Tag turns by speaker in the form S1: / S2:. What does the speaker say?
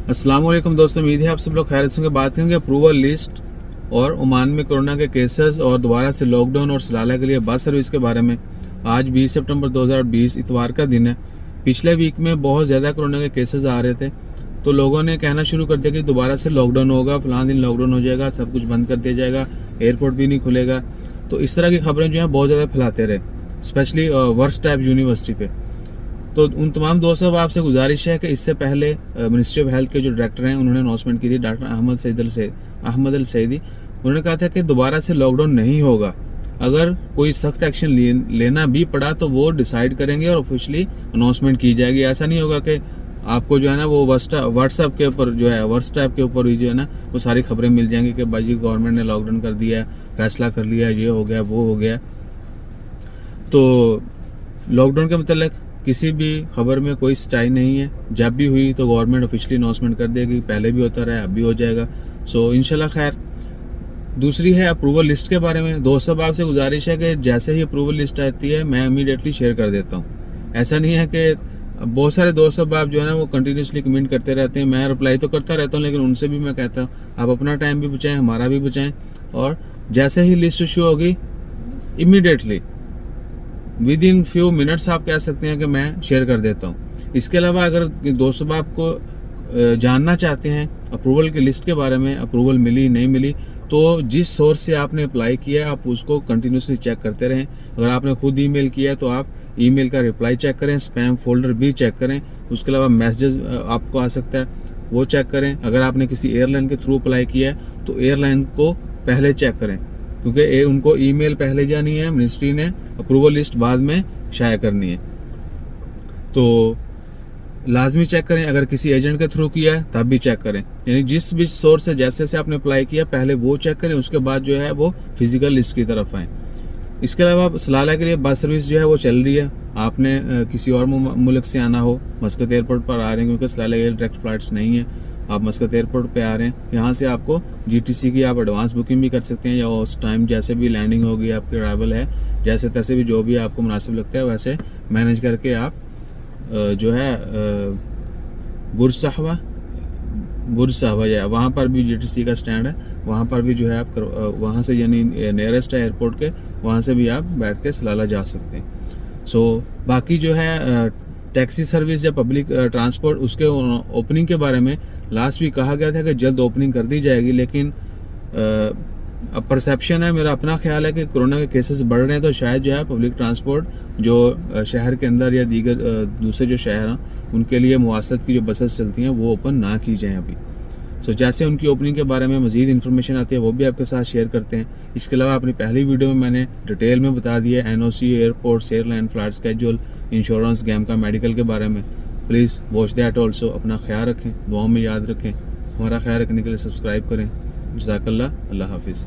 S1: अस्सलाम वालेकुम दोस्तों, उम्मीद है आप सब लोग खैरियत से होंगे। बात करेंगे अप्रूवल लिस्ट और ओमान में कोरोना के केसेस और दोबारा से लॉकडाउन और सलाला के लिए बस सर्विस के बारे में। आज 20 सितंबर 2020 इतवार का दिन है। पिछले वीक में बहुत ज़्यादा कोरोना के केसेस आ रहे थे, तो लोगों ने कहना शुरू कर दिया कि दोबारा से लॉकडाउन होगा, फलां दिन लॉकडाउन हो जाएगा, सब कुछ बंद कर दिया जाएगा, एयरपोर्ट भी नहीं खुलेगा। तो इस तरह की खबरें जो हैं बहुत ज़्यादा फैलाते रहे, स्पेशली वर्स्ट टाइप यूनिवर्सिटी पे। तो उन तमाम दोस्तों आपसे गुजारिश है कि इससे पहले मिनिस्ट्री ऑफ हेल्थ के जो डायरेक्टर हैं उन्होंने अनाउंसमेंट की थी, डॉक्टर अहमद अल सईदी। उन्होंने कहा था कि दोबारा से लॉकडाउन नहीं होगा। अगर कोई सख्त एक्शन लेना भी पड़ा तो वो डिसाइड करेंगे और ऑफिशियली अनाउंसमेंट की जाएगी। ऐसा नहीं होगा कि आपको जो है ना वो व्हाट्सएप के ऊपर जो है व्हाट्सएप के ऊपर भी जो है ना वो सारी खबरें मिल जाएंगी कि भाई जी गवर्नमेंट ने लॉकडाउन कर दिया है, फैसला कर लिया, ये हो गया वो हो गया। तो लॉकडाउन के मतलब किसी भी खबर में कोई सच्चाई नहीं है। जब भी हुई तो गवर्नमेंट ऑफिशियली अनाउंसमेंट कर देगी, पहले भी होता रहा, अब भी हो जाएगा। सो इंशाल्लाह खैर। दूसरी है अप्रूवल लिस्ट के बारे में। दोस्तों आपसे गुजारिश है कि जैसे ही अप्रूवल लिस्ट आती है मैं इमीडिएटली शेयर कर देता हूँ। ऐसा नहीं है कि बहुत सारे दोस्त आप जो है ना वो कंटिन्यूसली कमेंट करते रहते हैं, मैं रिप्लाई तो करता रहता हूँ, लेकिन उनसे भी मैं कहता हूँ आप अपना टाइम भी बचाएं, हमारा भी बचाएं। और जैसे ही लिस्ट इशू होगी immediately with in few minutes आप कह सकते हैं कि मैं शेयर कर देता हूँ। इसके अलावा अगर दोस्तों आपको जानना चाहते हैं अप्रूवल की लिस्ट के बारे में, अप्रूवल मिली नहीं मिली, तो जिस सोर्स से आपने अप्लाई किया है आप उसको कंटिन्यूसली चेक करते रहें। अगर आपने खुद ईमेल किया है तो आप ईमेल का रिप्लाई चेक करें, स्पैम फोल्डर भी चेक करें। उसके अलावा मैसेजेस आपको आ सकता है वो चेक करें। अगर आपने किसी एयरलाइन के थ्रू अप्लाई किया है तो एयरलाइन को पहले चेक करें, क्योंकि उनको ईमेल पहले जानी है, मिनिस्ट्री ने अप्रूवल लिस्ट बाद में शाया करनी है। तो लाजमी चेक करें। अगर किसी एजेंट के थ्रू किया है तब भी चेक करें। यानी जिस भी सोर्स से जैसे आपने अप्लाई किया पहले वो चेक करें, उसके बाद जो है वो फिजिकल लिस्ट की तरफ आए। इसके अलावा सलाला के लिए बस सर्विस जो है वो चल रही है। आपने किसी और मुल्क से आना हो, मस्कत एयरपोर्ट पर आ रहे हैं, क्योंकि सलाला के लिए डायरेक्ट फ्लाइट्स नहीं है, आप मस्कत एयरपोर्ट पे आ रहे हैं, यहाँ से आपको जीटीसी की आप एडवांस बुकिंग भी कर सकते हैं, या उस टाइम जैसे भी लैंडिंग होगी आपकी अराइवल है जैसे तैसे भी जो भी आपको मुनासिब लगता है वैसे मैनेज करके आप जो है बुर्ज साहबा या वहाँ पर भी जीटीसी का स्टैंड है, वहाँ पर भी जो है आप वहाँ से यानी नियरेस्ट है एयरपोर्ट के, वहाँ से भी आप बैठ के सलाला जा सकते हैं। सो बाकी जो है टैक्सी सर्विस या पब्लिक ट्रांसपोर्ट उसके ओपनिंग के बारे में लास्ट वीक कहा गया था कि जल्द ओपनिंग कर दी जाएगी, लेकिन अब परसेप्शन है, मेरा अपना ख्याल है कि कोरोना के केसेस बढ़ रहे हैं, तो शायद जो है पब्लिक ट्रांसपोर्ट जो शहर के अंदर या दीगर दूसरे जो शहर हैं उनके लिए मुवासलत की जो बसेस चलती हैं वो ओपन ना की जाएं अभी। सो जैसे उनकी ओपनिंग के बारे में मजीद इन्फॉर्मेशन आती है वो भी आपके साथ शेयर करते हैं। इसके अलावा अपनी पहली वीडियो में मैंने डिटेल में बता दिया NOC, airports, airline, flight schedule, insurance, गैम का, मेडिकल के बारे में। Please watch that also. अपना ख्याल रखें, दुआओं में याद रखें। हमारा ख्याल रखने के लिए सब्सक्राइब करें। जज़ाकल्लाह। अल्लाह हाफिज़।